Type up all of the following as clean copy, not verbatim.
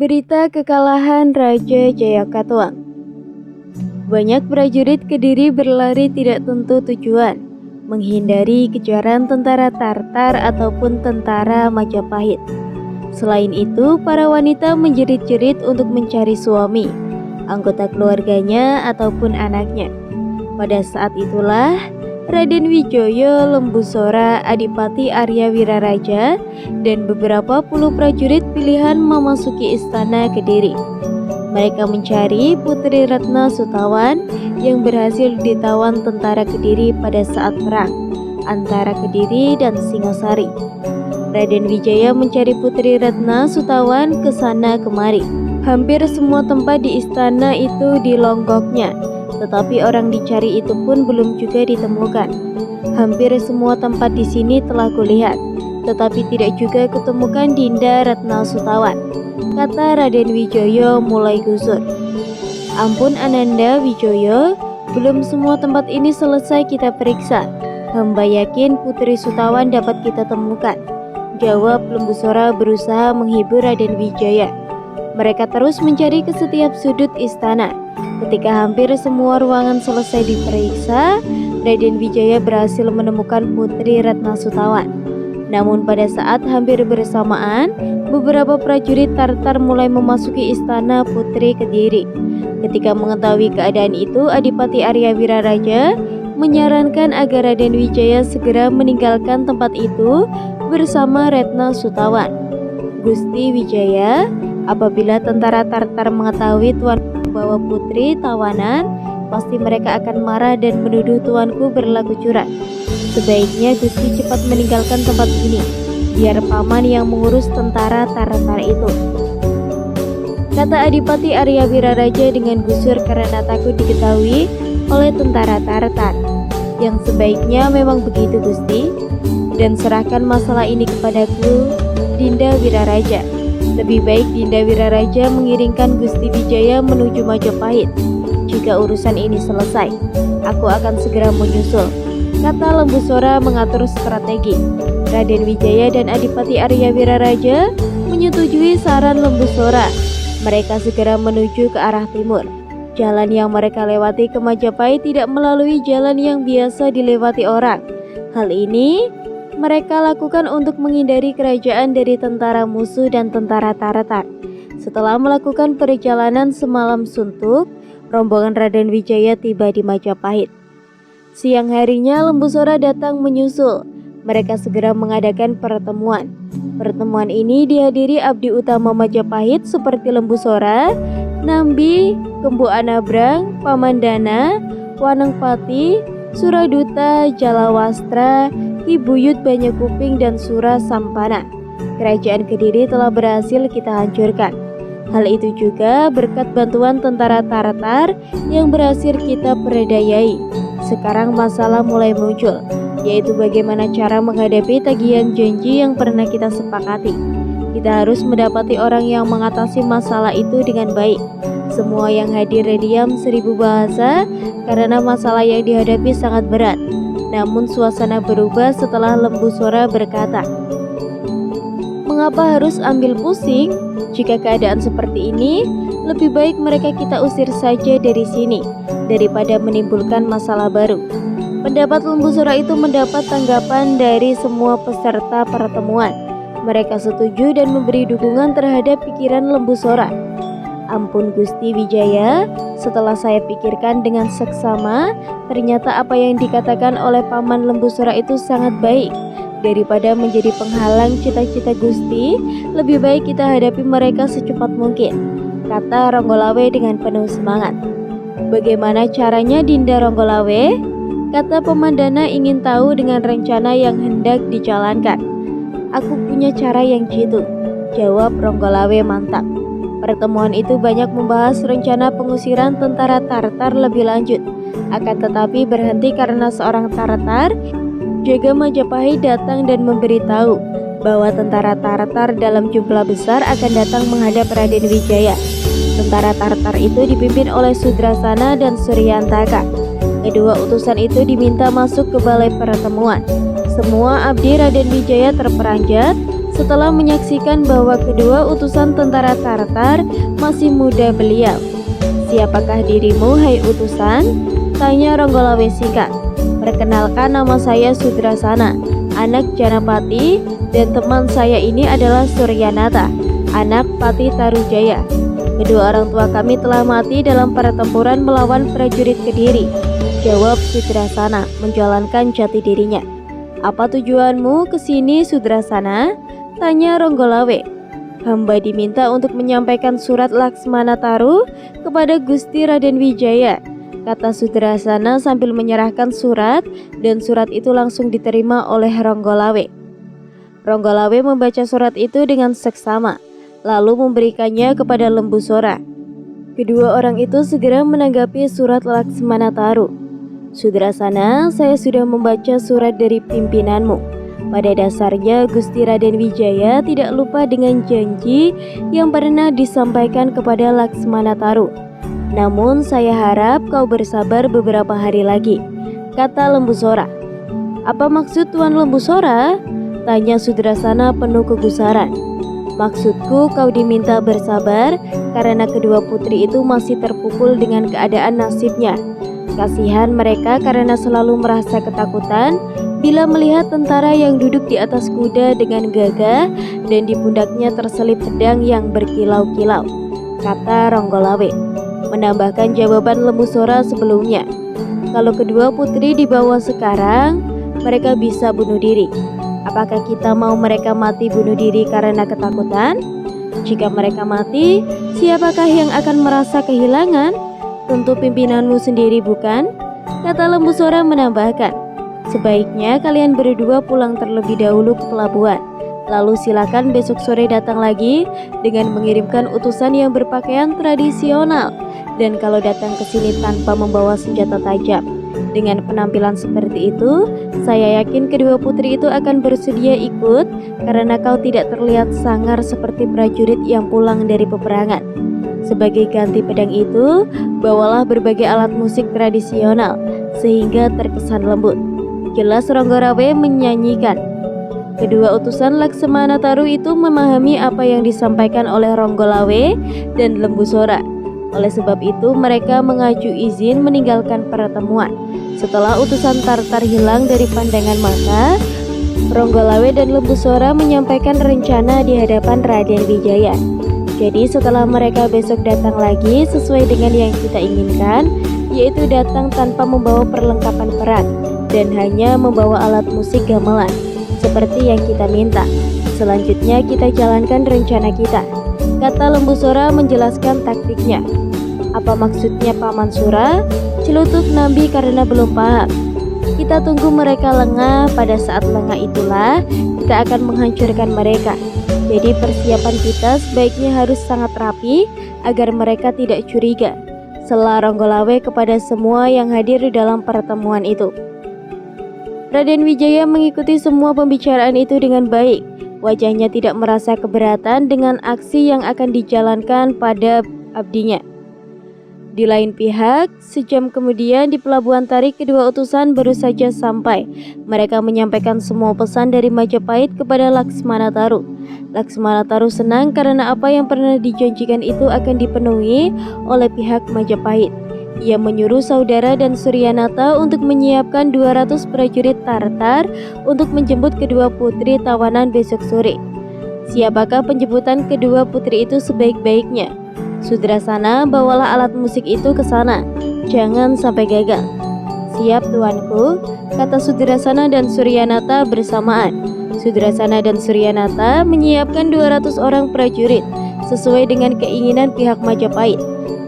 Berita kekalahan Raja Jayakatwang. Banyak prajurit Kediri berlari tidak tentu tujuan, menghindari kejaran tentara Tartar ataupun tentara Majapahit. Selain itu, para wanita menjerit-jerit untuk mencari suami, anggota keluarganya ataupun anaknya. Pada saat itulah Raden Wijaya Lembusora Adipati Arya Wiraraja dan beberapa puluh prajurit pilihan memasuki istana Kediri. Mereka mencari Putri Ratna Sutawan yang berhasil ditawan tentara Kediri pada saat perang antara Kediri dan Singasari. Raden Wijaya mencari Putri Ratna Sutawan ke sana kemari. Hampir semua tempat di istana itu dilonggoknya, tetapi orang dicari itu pun belum juga ditemukan. Hampir semua tempat di sini telah kulihat, tetapi tidak juga ketemukan Dinda Ratna Sutawan, kata Raden Wijaya mulai gusur. Ampun Ananda Wijaya, belum semua tempat ini selesai kita periksa. Hamba yakin Putri Sutawan dapat kita temukan, jawab Lembusora berusaha menghibur Raden Wijaya. Mereka terus mencari ke setiap sudut istana. Ketika hampir semua ruangan selesai diperiksa, Raden Wijaya berhasil menemukan Putri Ratna Sutawan. Namun pada saat hampir bersamaan, beberapa prajurit Tartar mulai memasuki istana Putri Kediri. Ketika mengetahui keadaan itu, Adipati Arya Wiraraja menyarankan agar Raden Wijaya segera meninggalkan tempat itu bersama Ratna Sutawan. Gusti Wijaya, apabila tentara Tartar mengetahui tuan membawa putri tawanan, pasti mereka akan marah dan menuduh tuanku berlaku curang. Sebaiknya Gusti cepat meninggalkan tempat ini, biar paman yang mengurus tentara Tartar itu, kata Adipati Arya Wiraraja dengan gusur karena takut diketahui oleh tentara Tartar. Yang sebaiknya memang begitu Gusti, dan serahkan masalah ini kepadaku, Dinda Wiraraja. Lebih baik Dinda Wiraraja mengiringkan Gusti Wijaya menuju Majapahit. Jika urusan ini selesai, aku akan segera menyusul, kata Lembusora mengatur strategi. Raden Wijaya dan Adipati Arya Wiraraja menyetujui saran Lembusora. Mereka segera menuju ke arah timur. Jalan yang mereka lewati ke Majapahit tidak melalui jalan yang biasa dilewati orang. Hal ini mereka lakukan untuk menghindari kerajaan dari tentara musuh dan tentara Tartar. Setelah melakukan perjalanan semalam suntuk, rombongan Raden Wijaya tiba di Majapahit. Siang harinya Lembusora datang menyusul. Mereka segera mengadakan pertemuan. Pertemuan ini dihadiri abdi utama Majapahit seperti Lembusora, Nambi, Kembu Anabrang, Pamandana, Wanengpati, Suraduta, Jalawastra, Ki Buyut Banyakuping dan Sura Sampana. Kerajaan Kediri telah berhasil kita hancurkan. Hal itu juga berkat bantuan tentara Tartar yang berhasil kita perdayai. Sekarang masalah mulai muncul, yaitu bagaimana cara menghadapi tagihan janji yang pernah kita sepakati. Kita harus mendapati orang yang mengatasi masalah itu dengan baik. Semua yang hadir diam 1000 bahasa karena masalah yang dihadapi sangat berat. Namun suasana berubah setelah Lembusora berkata, "Mengapa harus ambil pusing? Jika keadaan seperti ini, lebih baik mereka kita usir saja dari sini daripada menimbulkan masalah baru." Pendapat Lembusora itu mendapat tanggapan dari semua peserta pertemuan. Mereka setuju dan memberi dukungan terhadap pikiran Lembusora. Ampun Gusti Wijaya, setelah saya pikirkan dengan seksama, ternyata apa yang dikatakan oleh Paman Lembusora itu sangat baik. Daripada menjadi penghalang cita-cita Gusti, lebih baik kita hadapi mereka secepat mungkin, kata Ronggolawe dengan penuh semangat. Bagaimana caranya Dinda Ronggolawe? Kata Pemandana ingin tahu dengan rencana yang hendak dijalankan. Aku punya cara yang jitu, jawab Ronggolawe mantap. Pertemuan itu banyak membahas rencana pengusiran tentara Tartar lebih lanjut. Akan tetapi berhenti karena seorang Tartar jaga Majapahit datang dan memberitahu bahwa tentara Tartar dalam jumlah besar akan datang menghadap Raden Wijaya. Tentara Tartar itu dipimpin oleh Sudrasana dan Suryantaka. Kedua utusan itu diminta masuk ke balai pertemuan. Semua abdi Raden Wijaya terperanjat setelah menyaksikan bahwa kedua utusan tentara Tartar masih muda beliau. "Siapakah dirimu, hai utusan?" tanya Ronggolawe singkat. "Perkenalkan, nama saya Sudrasana, anak Janapati, dan teman saya ini adalah Suryanata, anak Pati Tarujaya. Kedua orang tua kami telah mati dalam pertempuran melawan prajurit Kediri," jawab Sudrasana menjalankan jati dirinya. "Apa tujuanmu ke sini, Sudrasana?" tanya Ronggolawe. "Hamba diminta untuk menyampaikan surat Laksmana Taru kepada Gusti Raden Wijaya," kata Sudrasana sambil menyerahkan surat, dan surat itu langsung diterima oleh Ronggolawe. Ronggolawe membaca surat itu dengan seksama, lalu memberikannya kepada Lembu Sora. Kedua orang itu segera menanggapi surat Laksmana Taru. "Sudrasana, saya sudah membaca surat dari pimpinanmu. Pada dasarnya Gusti Raden Wijaya tidak lupa dengan janji yang pernah disampaikan kepada Laksmana Taru. Namun saya harap kau bersabar beberapa hari lagi," kata Lembu Sora. "Apa maksud Tuan Lembu Sora?" tanya Sudrasana penuh kegusaran. "Maksudku kau diminta bersabar karena kedua putri itu masih terpukul dengan keadaan nasibnya. Kasihan mereka karena selalu merasa ketakutan bila melihat tentara yang duduk di atas kuda dengan gagah dan di pundaknya terselip pedang yang berkilau-kilau," kata Ronggolawe, menambahkan jawaban Lembu Sora sebelumnya. "Kalau kedua putri dibawa sekarang, mereka bisa bunuh diri. Apakah kita mau mereka mati bunuh diri karena ketakutan? Jika mereka mati, siapakah yang akan merasa kehilangan? Tentu pimpinanmu sendiri, bukan?" kata Lembu Sora menambahkan. "Sebaiknya kalian berdua pulang terlebih dahulu ke pelabuhan. Lalu silakan besok sore datang lagi dengan mengirimkan utusan yang berpakaian tradisional. Dan kalau datang ke sini tanpa membawa senjata tajam, dengan penampilan seperti itu, saya yakin kedua putri itu akan bersedia ikut karena kau tidak terlihat sangar seperti prajurit yang pulang dari peperangan. Sebagai ganti pedang itu, bawalah berbagai alat musik tradisional sehingga terkesan lembut." Jelas Ronggolawe menyanyikan. Kedua utusan Laksmana Taru itu memahami apa yang disampaikan oleh Ronggolawe dan Lembu Sora. Oleh sebab itu mereka mengacu izin meninggalkan pertemuan. Setelah utusan Tartar hilang dari pandangan mata, Ronggolawe dan Lembu Sora menyampaikan rencana di hadapan Raden Wijaya. "Jadi setelah mereka besok datang lagi sesuai dengan yang kita inginkan, yaitu datang tanpa membawa perlengkapan perang dan hanya membawa alat musik gamelan seperti yang kita minta. Selanjutnya kita jalankan rencana kita," kata Lembu Sora menjelaskan taktiknya. "Apa maksudnya Paman Sura?" celutuk Nambi karena belum paham. "Kita tunggu mereka lengah, pada saat lengah itulah kita akan menghancurkan mereka. Jadi persiapan kita sebaiknya harus sangat rapi agar mereka tidak curiga," sela Ronggolawe kepada semua yang hadir dalam pertemuan itu. Raden Wijaya mengikuti semua pembicaraan itu dengan baik. Wajahnya tidak merasa keberatan dengan aksi yang akan dijalankan pada abdinya. Di lain pihak, sejam kemudian di Pelabuhan Tarik kedua utusan baru saja sampai. Mereka menyampaikan semua pesan dari Majapahit kepada Laksmana Taru. Laksmana Taru senang karena apa yang pernah dijanjikan itu akan dipenuhi oleh pihak Majapahit. Ia menyuruh saudara dan Suryanata untuk menyiapkan 200 prajurit Tartar untuk menjemput kedua putri tawanan besok sore. Siapakah penjemputan kedua putri itu sebaik-baiknya? Sudrasana, bawalah alat musik itu ke sana. Jangan sampai gagal. "Siap, tuanku," kata Sudrasana dan Suryanata bersamaan. Sudrasana dan Suryanata menyiapkan 200 orang prajurit sesuai dengan keinginan pihak Majapahit.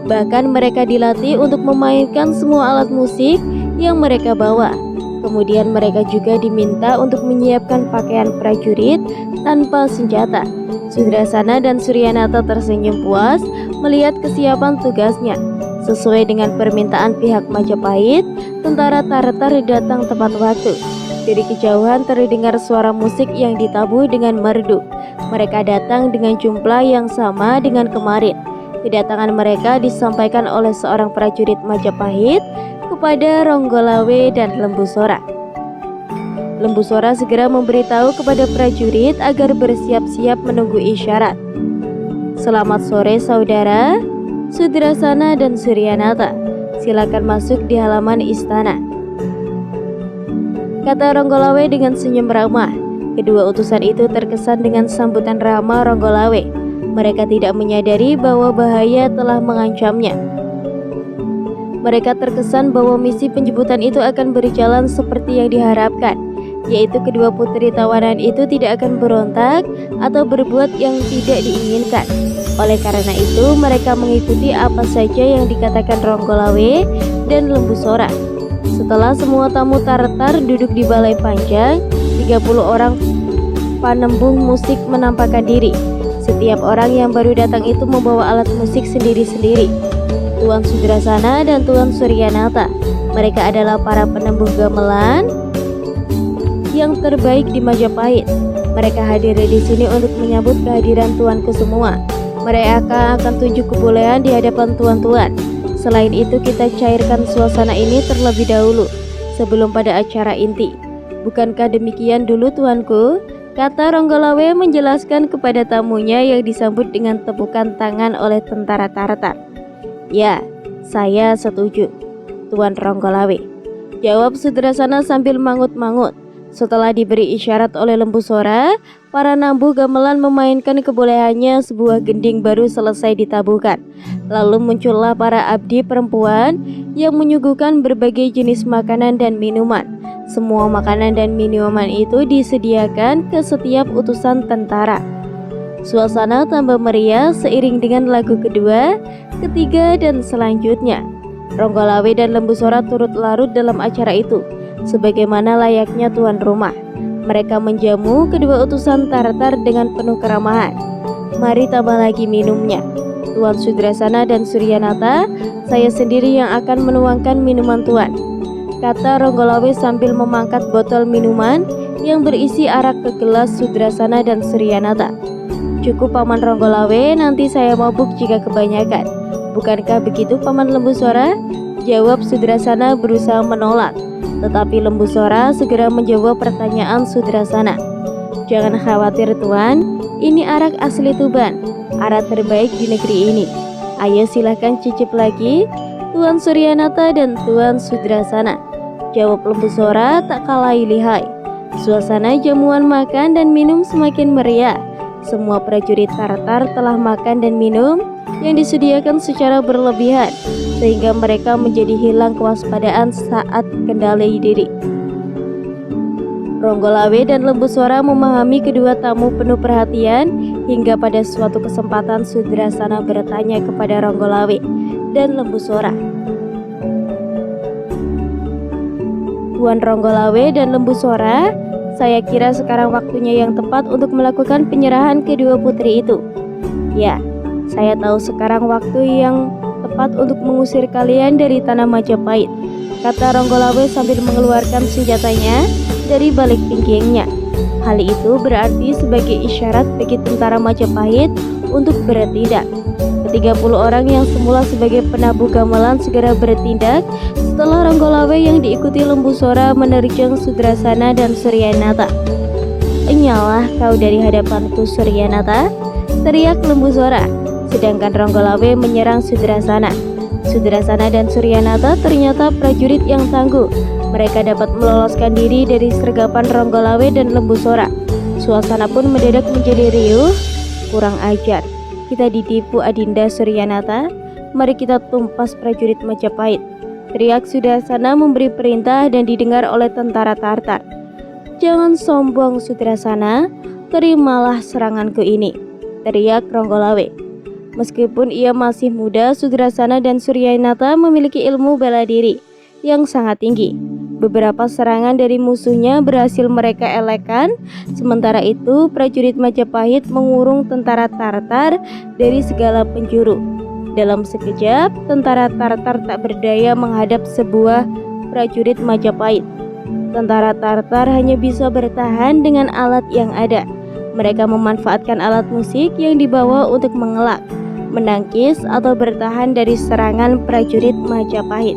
Bahkan mereka dilatih untuk memainkan semua alat musik yang mereka bawa. Kemudian mereka juga diminta untuk menyiapkan pakaian prajurit tanpa senjata. Sudrasana dan Suryanata tersenyum puas melihat kesiapan tugasnya. Sesuai dengan permintaan pihak Majapahit, tentara Tartar datang tepat waktu. Dari kejauhan terdengar suara musik yang ditabuh dengan merdu. Mereka datang dengan jumlah yang sama dengan kemarin. Kedatangan mereka disampaikan oleh seorang prajurit Majapahit kepada Ronggolawe dan Lembu Sora. Lembu Sora segera memberitahu kepada prajurit agar bersiap-siap menunggu isyarat. Selamat sore saudara, Sudrasana dan Suryanata. Silakan masuk di halaman istana, kata Ronggolawe dengan senyum ramah. Kedua utusan itu terkesan dengan sambutan ramah Ronggolawe. Mereka tidak menyadari bahwa bahaya telah mengancamnya. Mereka terkesan bahwa misi penjemputan itu akan berjalan seperti yang diharapkan, yaitu kedua putri tawanan itu tidak akan berontak atau berbuat yang tidak diinginkan. Oleh karena itu, mereka mengikuti apa saja yang dikatakan Ronggolawe dan Lembu Sora. Setelah semua tamu Tartar duduk di balai panjang, 30 orang panembung musik menampakkan diri. Setiap orang yang baru datang itu membawa alat musik sendiri-sendiri. Tuan Sudrasana dan Tuan Suryanata, mereka adalah para penembung gamelan yang terbaik di Majapahit. Mereka hadir di sini untuk menyambut kehadiran tuanku semua. Mereka akan tunjuk kebolehan di hadapan tuan-tuan. Selain itu, kita cairkan suasana ini terlebih dahulu sebelum pada acara inti. Bukankah demikian dulu tuanku? Kata Ronggolawe menjelaskan kepada tamunya yang disambut dengan tepukan tangan oleh tentara Tartar. Ya, saya setuju, Tuan Ronggolawe, jawab Sudrasana sambil mangut-mangut. Setelah diberi isyarat oleh Lembu Sora, para nambu gamelan memainkan kebolehannya. Sebuah gending baru selesai ditabuhkan. Lalu muncullah para abdi perempuan yang menyuguhkan berbagai jenis makanan dan minuman. Semua makanan dan minuman itu disediakan ke setiap utusan tentara. Suasana tambah meriah seiring dengan lagu kedua, ketiga, dan selanjutnya. Ronggolawe dan Lembu Sora turut larut dalam acara itu, sebagaimana layaknya tuan rumah. Mereka menjamu kedua utusan Tartar dengan penuh keramahan. Mari tambah lagi minumnya, Tuan Sudrasana dan Suryanata. Saya sendiri yang akan menuangkan minuman tuan, kata Ronggolawe sambil memangkat botol minuman yang berisi arak ke gelas Sudrasana dan Suryanata. Cukup Paman Ronggolawe, nanti saya mabuk jika kebanyakan. Bukankah begitu Paman Lembu Sora? Jawab Sudrasana berusaha menolak. Tetapi Lembu Sora segera menjawab pertanyaan Sudrasana. Jangan khawatir tuan, ini arak asli Tuban, arak terbaik di negeri ini. Ayo silahkan cicip lagi, Tuan Suryanata dan Tuan Sudrasana, jawab Lembu Sora tak kalah lihai. Suasana jamuan makan dan minum semakin meriah. Semua prajurit Tartar telah makan dan minum yang disediakan secara berlebihan, sehingga mereka menjadi hilang kewaspadaan saat kendali diri. Ronggolawe dan Lembu Sora memahami kedua tamu penuh perhatian, hingga pada suatu kesempatan Sudrasana bertanya kepada Ronggolawe dan Lembu Sora. Tuan Ronggolawe dan Lembu Sora, saya kira sekarang waktunya yang tepat untuk melakukan penyerahan kedua putri itu. Ya, saya tahu sekarang waktu yang tepat untuk mengusir kalian dari tanah Majapahit, kata Ronggolawe sambil mengeluarkan senjatanya dari balik pinggangnya. Hal itu berarti sebagai isyarat bagi tentara Majapahit untuk bertindak. Ke-30 orang yang semula sebagai penabuh gamelan segera bertindak setelah Ronggolawe yang diikuti Lembu Sora menerjang Sudrasana dan Suryanata. Enyalah kau dari hadapanku Suryanata, teriak Lembu Sora. Sedangkan Ronggolawe menyerang Sudrasana. Sudrasana dan Suryanata ternyata prajurit yang tangguh. Mereka dapat meloloskan diri dari sergapan Ronggolawe dan Lembu Sora. Suasana pun mendadak menjadi riuh. Kurang ajar, kita ditipu Adinda Suryanata. Mari kita tumpas prajurit Majapahit, teriak Sudrasana memberi perintah dan didengar oleh tentara Tartar. Jangan sombong Sudrasana, terimalah seranganku ini, teriak Ronggolawe. Meskipun ia masih muda, Sudrasana dan Suryanata memiliki ilmu bela diri yang sangat tinggi. Beberapa serangan dari musuhnya berhasil mereka elakkan. Sementara itu, prajurit Majapahit mengurung tentara Tartar dari segala penjuru. Dalam sekejap, tentara Tartar tak berdaya menghadap sebuah prajurit Majapahit. Tentara Tartar hanya bisa bertahan dengan alat yang ada. Mereka memanfaatkan alat musik yang dibawa untuk mengelak, menangkis, atau bertahan dari serangan prajurit Majapahit.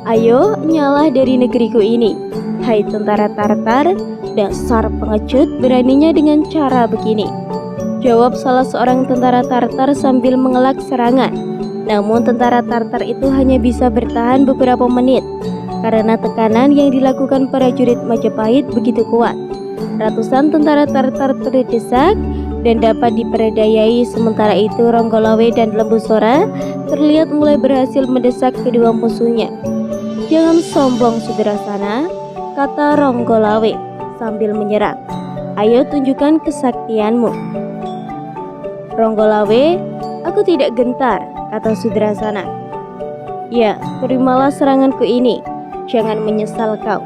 Ayo, nyalah dari negeriku ini. "Hai tentara Tartar, dasar pengecut, beraninya dengan cara begini," jawab salah seorang tentara Tartar sambil mengelak serangan. Namun tentara Tartar itu hanya bisa bertahan beberapa menit karena tekanan yang dilakukan prajurit Majapahit begitu kuat. Ratusan tentara Tartar terdesak dan dapat diperdayai. Sementara itu Ronggolawe dan Lembu Sora terlihat mulai berhasil mendesak kedua musuhnya. "Jangan sombong Sudrasana," kata Ronggolawe sambil menyerang. "Ayo tunjukkan kesaktianmu." "Ronggolawe, aku tidak gentar," kata Sudrasana. "Ya, terimalah seranganku ini. Jangan menyesal kau,"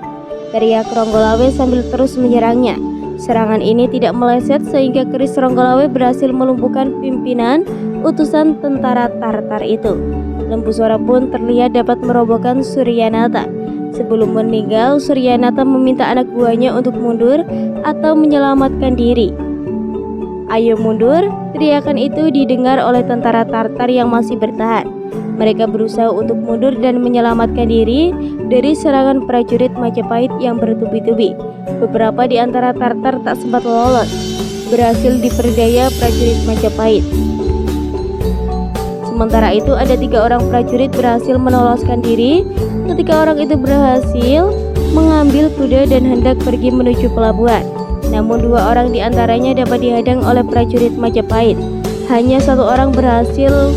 teriak Ronggolawe sambil terus menyerangnya. Serangan ini tidak meleset sehingga keris Ronggolawe berhasil melumpuhkan pimpinan utusan tentara Tartar itu. Lembu Sora pun terlihat dapat merobohkan Suryanata. Sebelum meninggal, Suryanata meminta anak buahnya untuk mundur atau menyelamatkan diri. "Ayo mundur!" teriakan itu didengar oleh tentara Tartar yang masih bertahan. Mereka berusaha untuk mundur dan menyelamatkan diri dari serangan prajurit Majapahit yang bertubi-tubi. Beberapa di antara Tartar tak sempat lolos, berhasil diperdaya prajurit Majapahit. Sementara itu ada 3 orang prajurit berhasil meloloskan diri. Ketika orang itu berhasil mengambil kuda dan hendak pergi menuju pelabuhan. Namun 2 orang di antaranya dapat dihadang oleh prajurit Majapahit. Hanya 1 orang berhasil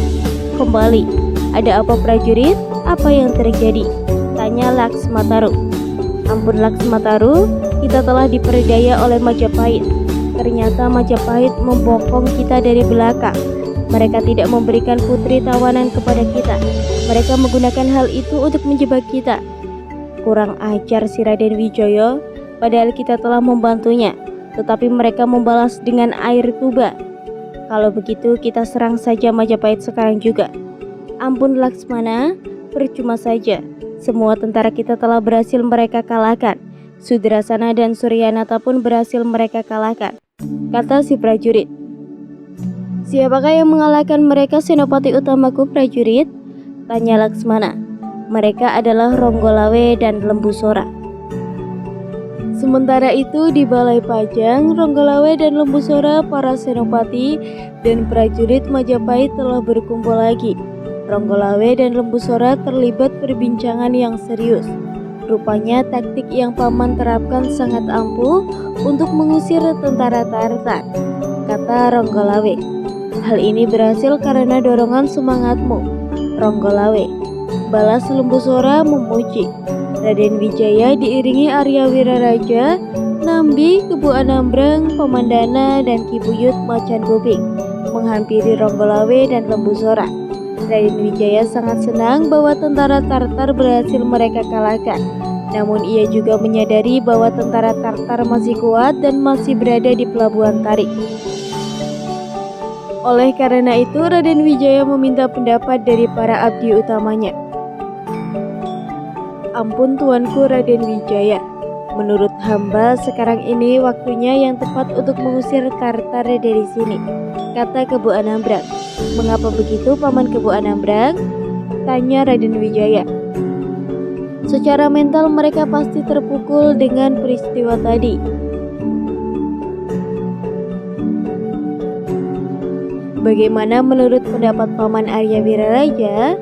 kembali. "Ada apa prajurit? Apa yang terjadi?" tanya Laksmataru. "Ampun Laksmataru, kita telah diperdaya oleh Majapahit. Ternyata Majapahit membokong kita dari belakang. Mereka tidak memberikan putri tawanan kepada kita. Mereka menggunakan hal itu untuk menjebak kita." "Kurang ajar si Raden Wijaya, padahal kita telah membantunya, tetapi mereka membalas dengan air tuba. Kalau begitu kita serang saja Majapahit sekarang juga." "Ampun Laksmana, percuma saja. Semua tentara kita telah berhasil mereka kalahkan. Sudrasana dan Suryanata pun berhasil mereka kalahkan," kata si prajurit. "Siapakah yang mengalahkan mereka senopati utamaku prajurit?" tanya Laksmana. "Mereka adalah Ronggolawe dan Lembu Sora." Sementara itu di Balai Pajang, Ronggolawe dan Lembu Sora, para senopati dan prajurit Majapahit telah berkumpul lagi. Ronggolawe dan Lembu Sora terlibat perbincangan yang serius. Rupanya taktik yang paman terapkan sangat ampuh untuk mengusir tentara Tartar, kata Ronggolawe. "Hal ini berhasil karena dorongan semangatmu, Ronggolawe," balas Lembu Sora memuji. Raden Wijaya diiringi Arya Wiraraja, Nambi, Kebu Anambrang, Pamandana, dan Ki Buyut Macan Kuping menghampiri Ronggolawe dan Lembu Sora. Raden Wijaya sangat senang bahwa tentara Tartar berhasil mereka kalahkan. Namun ia juga menyadari bahwa tentara Tartar masih kuat dan masih berada di Pelabuhan Tarik. Oleh karena itu Raden Wijaya meminta pendapat dari para abdi utamanya. "Ampun tuanku Raden Wijaya, menurut hamba sekarang ini waktunya yang tepat untuk mengusir Tartar dari sini," kata Kebu Anambrang. "Mengapa begitu Paman Kebu Anambrang?" tanya Raden Wijaya. "Secara mental mereka pasti terpukul dengan peristiwa tadi. Bagaimana menurut pendapat Paman Arya Wiraraja?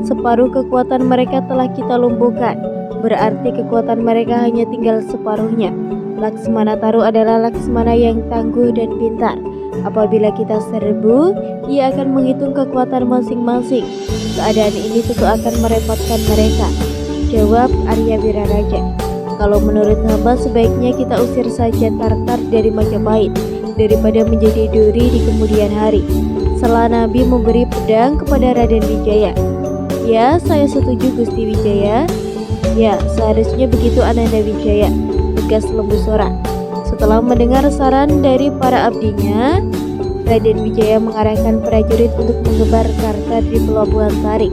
Separuh kekuatan mereka telah kita lumpuhkan, berarti kekuatan mereka hanya tinggal separuhnya. Laksmana Taru adalah Laksmana yang tangguh dan pintar. Apabila kita serbu, ia akan menghitung kekuatan masing-masing. Keadaan ini tentu akan merepotkan mereka," jawab Arya Wiraraja. "Kalau menurut hamba sebaiknya kita usir saja Tartar dari Majapahit daripada menjadi duri di kemudian hari." Setelah Nabi memberi pedang kepada Raden Wijaya. "Ya, saya setuju Gusti Wijaya." "Ya, seharusnya begitu Ananda Wijaya," tegas Lembu Sora. Setelah mendengar saran dari para abdinya, Raden Wijaya mengarahkan prajurit untuk menggebar Tartar di Pelabuhan Tarik.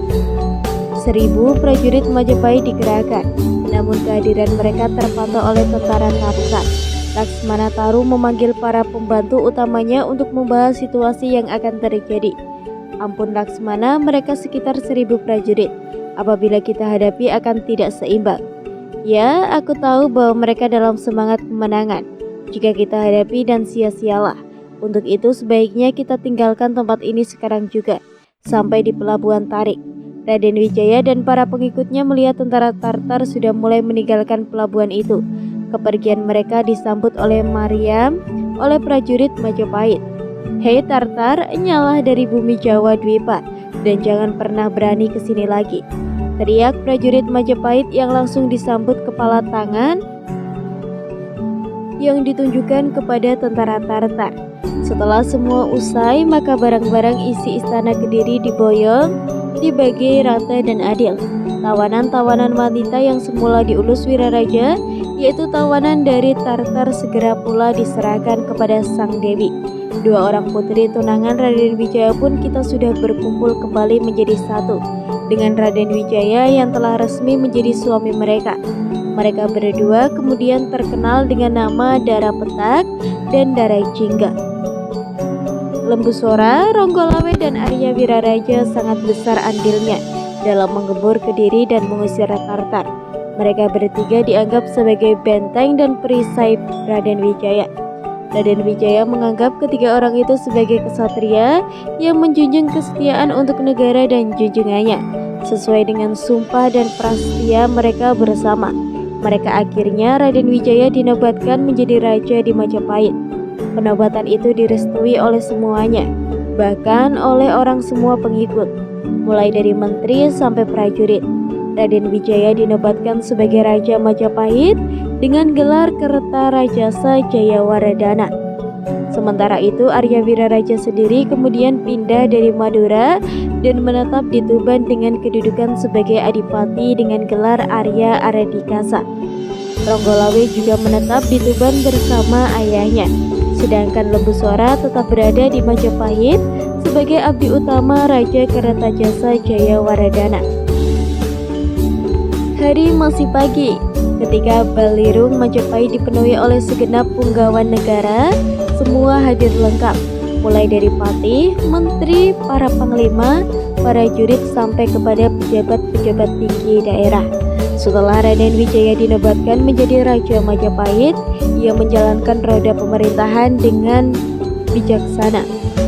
1000 prajurit Majapahit dikerahkan, namun kehadiran mereka terpantau oleh tentara Tartar. Laksmana Taru memanggil para pembantu utamanya untuk membahas situasi yang akan terjadi. "Ampun Laksmana, mereka sekitar 1000 prajurit. Apabila kita hadapi akan tidak seimbang." Ya, aku tahu bahwa mereka dalam semangat kemenangan. Jika kita hadapi dan sia-sialah. Untuk itu sebaiknya kita tinggalkan tempat ini sekarang juga, sampai di pelabuhan Tarik. Raden Wijaya dan para pengikutnya melihat tentara Tartar sudah mulai meninggalkan pelabuhan itu. Kepergian mereka disambut oleh Maryam oleh prajurit Majapahit. "Hei Tartar, nyalah dari bumi Jawa Dwipa dan jangan pernah berani ke sini lagi," teriak prajurit Majapahit yang langsung disambut kepala tangan yang ditunjukkan kepada tentara Tartar. Setelah semua usai, maka barang-barang isi istana Kediri diboyong, dibagi rata dan adil. Tawanan-tawanan wanita yang semula diulus Wiraraja, yaitu tawanan dari Tartar, segera pula diserahkan kepada sang dewi. Dua orang putri tunangan Raden Wijaya pun kita sudah berkumpul kembali menjadi satu dengan Raden Wijaya yang telah resmi menjadi suami mereka. Mereka berdua kemudian terkenal dengan nama Dara Petak dan Dara Jingga. Lembu Sora, Ronggolawe, dan Arya Wiraraja sangat besar andilnya dalam menggembur Kediri dan mengusir Tartar. Mereka bertiga dianggap sebagai benteng dan perisai Raden Wijaya. Raden Wijaya menganggap ketiga orang itu sebagai kesatria yang menjunjung kesetiaan untuk negara dan junjungannya. Sesuai dengan sumpah dan prastia mereka bersama, akhirnya Raden Wijaya dinobatkan menjadi raja di Majapahit. Penobatan itu direstui oleh semuanya, bahkan oleh orang semua pengikut, mulai dari menteri sampai prajurit. Raden Wijaya dinobatkan sebagai Raja Majapahit dengan gelar Kertarajasa Jayawardhana. Sementara itu Arya Wiraraja sendiri kemudian pindah dari Madura dan menetap di Tuban dengan kedudukan sebagai adipati dengan gelar Arya Aradikasa. Ronggolawe juga menetap di Tuban bersama ayahnya. Sedangkan Lembu Sora tetap berada di Majapahit sebagai abdi utama Raja Kertajasa Jayawardhana. Hari masih pagi ketika Balirung Majapahit dipenuhi oleh segenap punggawan negara. Semua hadir lengkap, mulai dari patih, menteri, para panglima, para jurid sampai kepada pejabat-pejabat tinggi daerah. Setelah Raden Wijaya dinobatkan menjadi Raja Majapahit, ia menjalankan roda pemerintahan dengan bijaksana.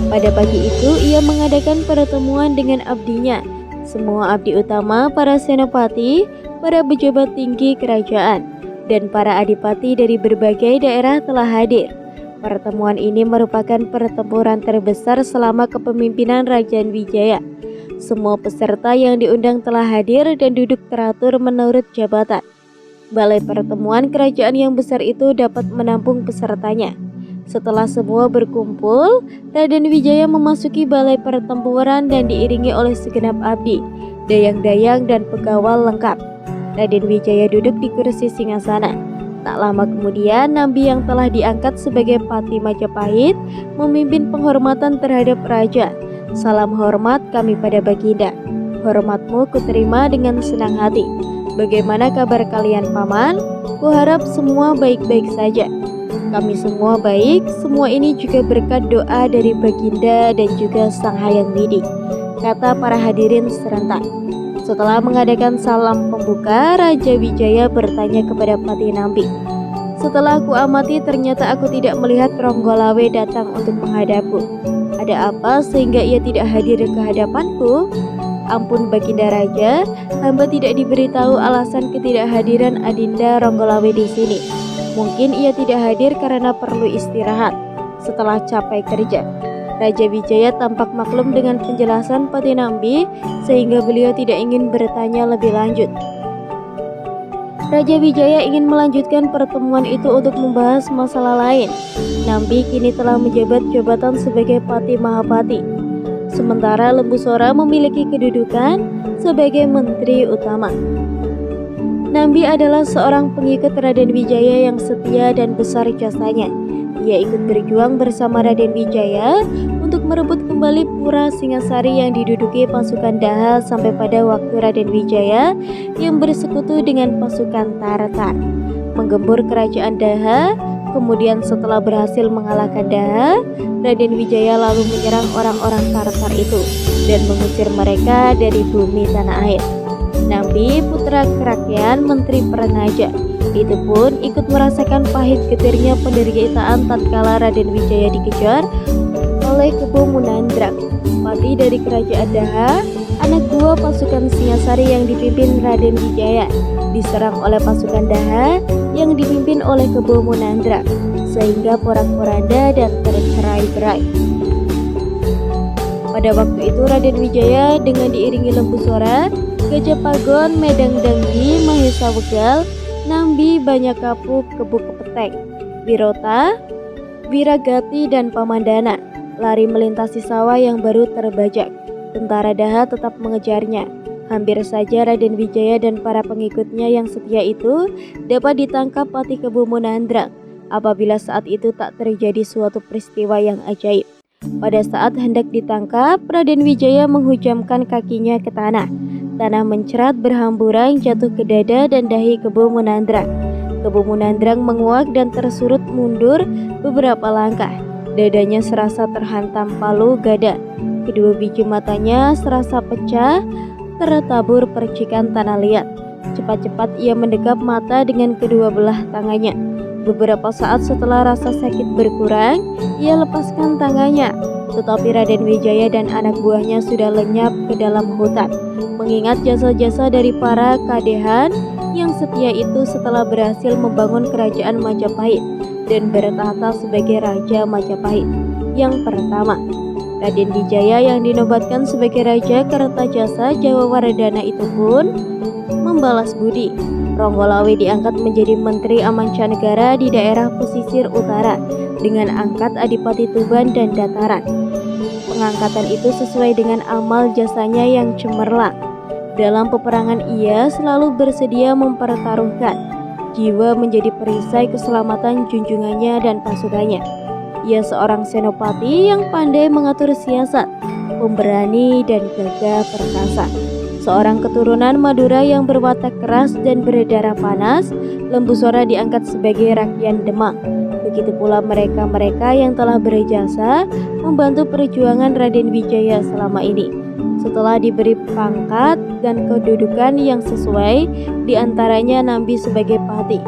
Pada pagi itu, ia mengadakan pertemuan dengan abdinya, semua abdi utama, para senopati, para pejabat tinggi kerajaan, dan para adipati dari berbagai daerah telah hadir. Pertemuan ini merupakan pertempuran terbesar selama kepemimpinan Raden Wijaya. Semua peserta yang diundang telah hadir dan duduk teratur menurut jabatan. Balai pertemuan kerajaan yang besar itu dapat menampung pesertanya. Setelah semua berkumpul, Raden Wijaya memasuki balai pertempuran dan diiringi oleh segenap abdi, dayang-dayang, dan pegawai lengkap. Raden Wijaya duduk di kursi singgasana. Tak lama kemudian, Nambi yang telah diangkat sebagai Pati Majapahit memimpin penghormatan terhadap raja. "Salam hormat kami pada Baginda. Hormatmu kuterima dengan senang hati. Bagaimana kabar kalian, Paman? Kuharap semua baik-baik saja." "Kami semua baik, semua ini juga berkat doa dari Baginda dan juga Sang Hyang Widi," kata para hadirin serentak. Setelah mengadakan salam pembuka, Raja Wijaya bertanya kepada Pati Nambi, "Setelah aku amati, ternyata aku tidak melihat Ronggolawe datang untuk menghadapku. Ada apa sehingga ia tidak hadir ke hadapanku?" "Ampun Baginda Raja, hamba tidak diberitahu alasan ketidakhadiran Adinda Ronggolawe di sini. Mungkin ia tidak hadir karena perlu istirahat setelah capek kerja." Raja Wijaya tampak maklum dengan penjelasan Pati Nambi sehingga beliau tidak ingin bertanya lebih lanjut. Raja Wijaya ingin melanjutkan pertemuan itu untuk membahas masalah lain. Nambi kini telah menjabat jabatan sebagai Pati Mahapati, sementara Lembu Sora memiliki kedudukan sebagai Menteri Utama. Nambi adalah seorang pengikut Raden Wijaya yang setia dan besar jasanya. Ia ikut berjuang bersama Raden Wijaya untuk merebut kembali Pura Singasari yang diduduki pasukan Daha sampai pada waktu Raden Wijaya yang bersekutu dengan pasukan Tartar menggembur kerajaan Daha. Kemudian setelah berhasil mengalahkan Daha, Raden Wijaya lalu menyerang orang-orang Tartar itu dan mengusir mereka dari bumi tanah air. Nambi, putra Kerakyaan Menteri Perenaja, itu pun ikut merasakan pahit getirnya penderitaan tatkala Raden Wijaya dikejar oleh Kebo Munandrak, pati dari kerajaan Daha. Anak buah pasukan Singasari yang dipimpin Raden Wijaya diserang oleh pasukan Daha yang dipimpin oleh Kebo Munandrak, sehingga porak-poranda dan tercerai-berai. Pada waktu itu Raden Wijaya dengan diiringi Lembu Sora, Gajah Pagon, Medang Dangdi, Mahesa Wegal, Nambi, Banyak Kapuk, Kebo Kepeteng, Wirota, Wiragati, dan Pamandana lari melintasi sawah yang baru terbajak. Tentara Daha tetap mengejarnya. Hampir saja Raden Wijaya dan para pengikutnya yang setia itu dapat ditangkap Pati Kebo Munandrak apabila saat itu tak terjadi suatu peristiwa yang ajaib. Pada saat hendak ditangkap, Raden Wijaya menghujamkan kakinya ke tanah. Tanah mencerat berhamburan jatuh ke dada dan dahi Kebo Munandrak. Kebo Munandrak menguak dan tersurut mundur beberapa langkah. Dadanya serasa terhantam palu gada. Kedua biji matanya serasa pecah, tertabur percikan tanah liat. Cepat-cepat ia mendekap mata dengan kedua belah tangannya. Beberapa saat setelah rasa sakit berkurang, ia lepaskan tangannya. Tetapi Raden Wijaya dan anak buahnya sudah lenyap ke dalam hutan. Mengingat jasa-jasa dari para kadehan yang setia itu setelah berhasil membangun kerajaan Majapahit dan bertahta sebagai Raja Majapahit yang pertama. Raden Wijaya yang dinobatkan sebagai Raja Kertajasa Jawa Wardana itu pun membalas budi. Ronggolawe diangkat menjadi Menteri Amancanegara di daerah pesisir utara dengan angkat Adipati Tuban dan Dataran. Pengangkatan itu sesuai dengan amal jasanya yang cemerlang. Dalam peperangan ia selalu bersedia mempertaruhkan jiwa menjadi perisai keselamatan junjungannya dan pasukannya. Ia seorang senopati yang pandai mengatur siasat, pemberani dan gagah perkasa. Seorang keturunan Madura yang berwatak keras dan berdarah panas, Lembu Sora diangkat sebagai Rakyat Demak. Begitu pula mereka-mereka yang telah berjasa membantu perjuangan Raden Wijaya selama ini. Setelah diberi pangkat dan kedudukan yang sesuai, diantaranya Nambi sebagai Pati,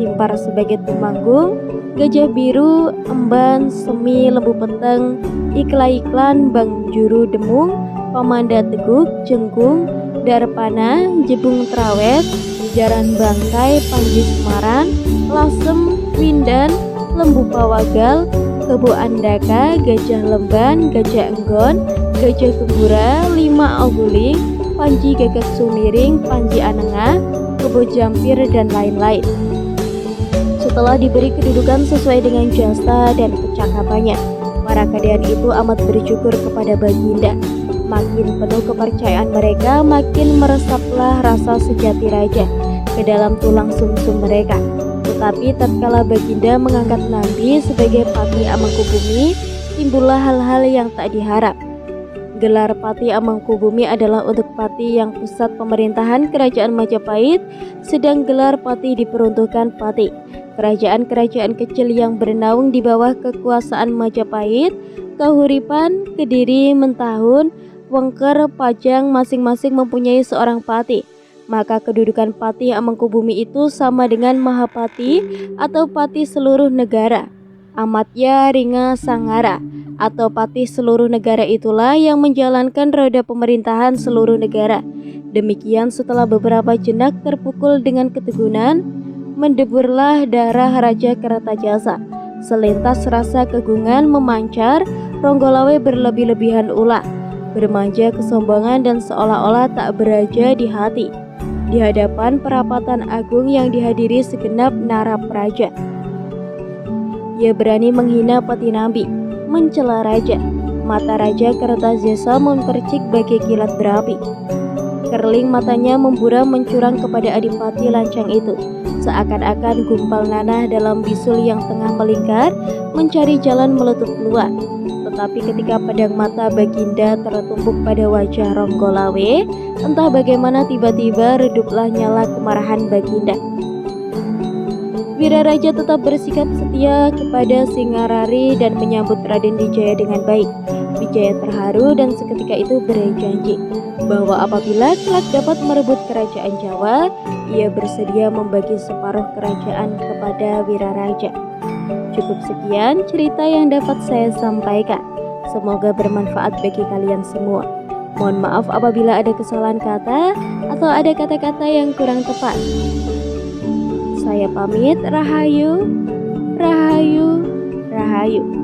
Timpar sebagai Tumanggung, Gajah Biru, Emban, Semi, Lembu Peteng, Ikla-Iklan, Bang Juru Demung, Pamanda Teguk, Jenggung, Darpana, Jebung Trawet, Jaran Bangkai, Panji Semaran, Lasem, Windan, Lembu Pawagal, Kebo Andaka, Gajah Lemban, Gajah Enggon, Gajah Kembura, Lima Oguling, Panji Gagak Sumiring, Panji Anengah, Kebo Jampir, dan lain-lain. Setelah diberi kedudukan sesuai dengan jasa dan kecakapannya, para kadehan itu amat bersyukur kepada Baginda. Makin penuh kepercayaan mereka, makin meresaplah rasa sejati raja ke dalam tulang sumsum mereka. Tetapi tatkala Baginda mengangkat Nambi sebagai Pati Amangkubumi, timbullah hal-hal yang tak diharap. Gelar Pati Amangkubumi adalah untuk Pati yang pusat pemerintahan kerajaan Majapahit, sedang gelar Pati diperuntukkan Pati kerajaan-kerajaan kecil yang bernaung di bawah kekuasaan Majapahit, Kahuripan, Kediri, Mentahun, Wengker, Pajang masing-masing mempunyai seorang Pati. Maka kedudukan Pati Amangkubumi itu sama dengan Mahapati atau Pati seluruh negara. Amatya Ringa Sangara atau Pati seluruh negara itulah yang menjalankan roda pemerintahan seluruh negara. Demikian setelah beberapa jenak terpukul dengan ketegunan, mendeburlah darah Raja Kertajasa. Selintas rasa kegungan memancar, Ronggolawe berlebih-lebihan ulah, bermanja kesombongan dan seolah-olah tak beraja di hati di hadapan perapatan agung yang dihadiri segenap narap raja. Ia berani menghina Pati Nambi, mencela raja. Mata Raja Kertajasa mempercik bagai kilat berapi. Kerling matanya memburam mencurang kepada adipati lancang itu, seakan-akan gumpal nanah dalam bisul yang tengah melingkar mencari jalan meletup keluar. Tetapi ketika pedang mata Baginda tertumpuk pada wajah Ronggolawe, entah bagaimana tiba-tiba reduplah nyala kemarahan Baginda. Wiraraja tetap bersikap setia kepada Singarari dan menyambut Raden Wijaya dengan baik. Wijaya terharu dan seketika itu berjanji, bahwa apabila kelak dapat merebut kerajaan Jawa, ia bersedia membagi separuh kerajaan kepada Wiraraja. Cukup sekian cerita yang dapat saya sampaikan. Semoga bermanfaat bagi kalian semua. Mohon maaf apabila ada kesalahan kata atau ada kata-kata yang kurang tepat. Saya pamit, Rahayu, Rahayu, Rahayu.